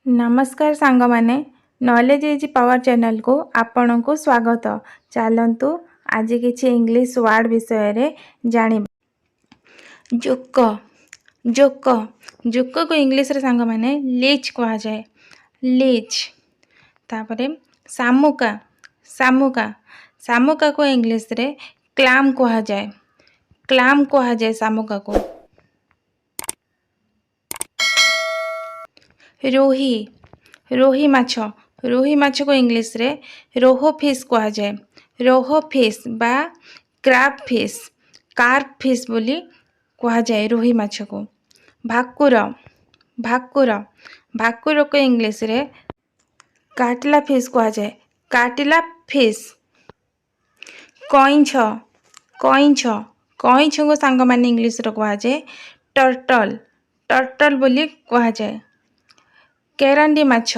नमस्कार सांग माने नॉलेज इज पावर चैनल को आपण को स्वागत। चलतु आज किसी इंग्लिश वर्ड विषय रे जानिबा। जोक जोक जोक को इंग्लिश रे सांग माने लीच कहा जाए। लीच तापरे सामुका सामुका सामुका को इंग्लिश रे क्लाम कहा जाए। क्लाम कहा जाए सामुका को। रोही रोही माछ को इंग्लिश रे रोहो फिश कहा जाए। रोहो फिश बा क्रैब फिश कार्प फिश बोली कहा जाए रोही माछ को। भाकुर भाकुर भाकुर को इंग्लिश रे काटला फिश कहा जाए। काटला फिश। कईंछ कईंछ कईंछ को सांग माने इंग्लिश रे कहा जाए टर्टल टर्टल बोली कहा जाए। केरांडी माछ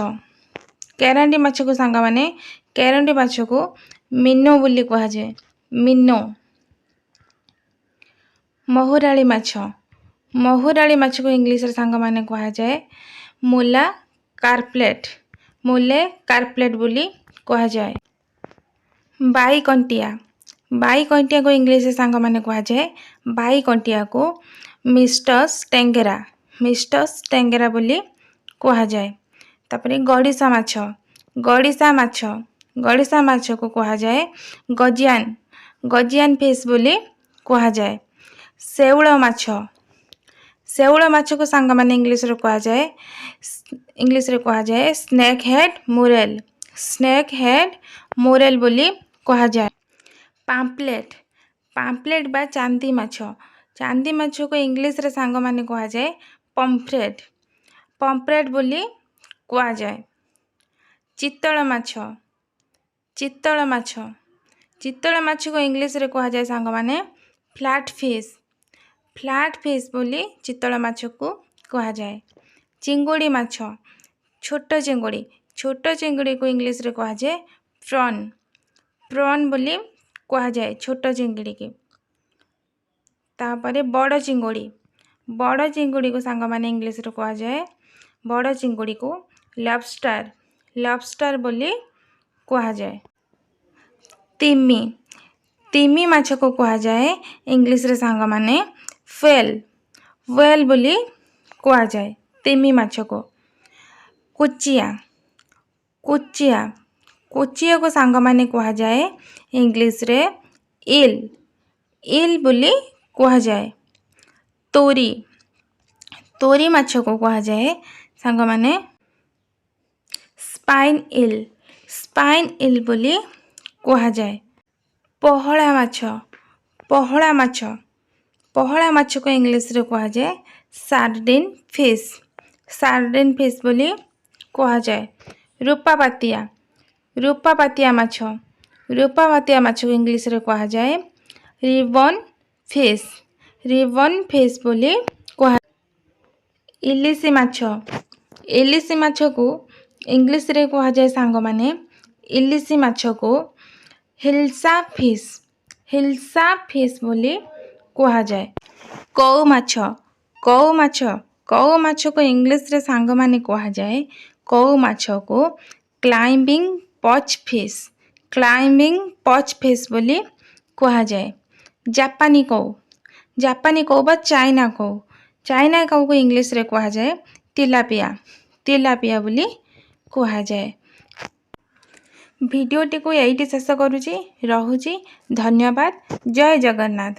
को सांग माने केरांडी माछ को मिनो बोली कहा जाए। मिनो। महुराली माछ को इंग्लिश रे सांग माने कहा जाए मुला कार्पलेट। मुले कार्पलेट बोली कहा जाए। बाई कंटिया को इंग्लिश रे सांग माने कहा जाए बाई कंटिया को मिस्टस टेंगेरा बोली कहा जाए। तापरे गड़िसा माछ को कहा जाए गजियान फिश बोली कहा जाए। शेउळ माछ को सांग माने इंग्लिश रे कहा जाए स्नेक हेड मोरेल बोली कहा जाए। पाम्पलेट बा चांदी माछ को इंग्लिश रे सांग माने कहा जाए पम्फ्रेट बोली कहा जाए। चित्तल माछ को इंग्लिश रे कहा जाए सांग माने फ्लैट फिश बोली चित्तल माछ को कहा जाए। चिंगुड़ी माछ छोट चिंगुड़ी को इंग्लिश रे कहा जाए प्रॉन बोली कहा जाए छोट चिंगुड़ी की। तापरे बड़ चिंगुड़ी को सांग माने इंग्लिश रे कहा जाए बड़ चिंगुड़ी को लॉबस्टर बोली कहा जाए। तिमी माछ को कहा जाए इंग्लिश रे सांग माने व्हेल बोली कहा जाए तिमी माछ को। कुचिया को सांग माने कहा जाए इंग्लिश रे इल बोली कहा जाए। तोरी माछ को कहा जाए सांग माने स्पाइन इल बोली कहा जाए। पहला माछ को इंग्लिश रे कहा जाए सार्डिन फिश बोली कहा जाए। रूपापातिया माछ को इंग्लिश रे कहा जाए रिबन फिश बोली कहा। इलिसी माछ को इंग्लिश रे कहा जाए सांग माने इलिसी माछ को हिल्सा फिश बोली कहा जाए। कौ माछ को इंग्लिश रे सांग माने कहा जाए कौ माछ को क्लाइंबिंग पच फिश बोली कहा जाए। जापानी कौ बा चाइना कौ को इंग्लिश रे कहा जाए तिलापिया बोली कहा जाए। भिडियोटी को यही शेष करुँची रहुची। धन्यवाद। जय जगन्नाथ।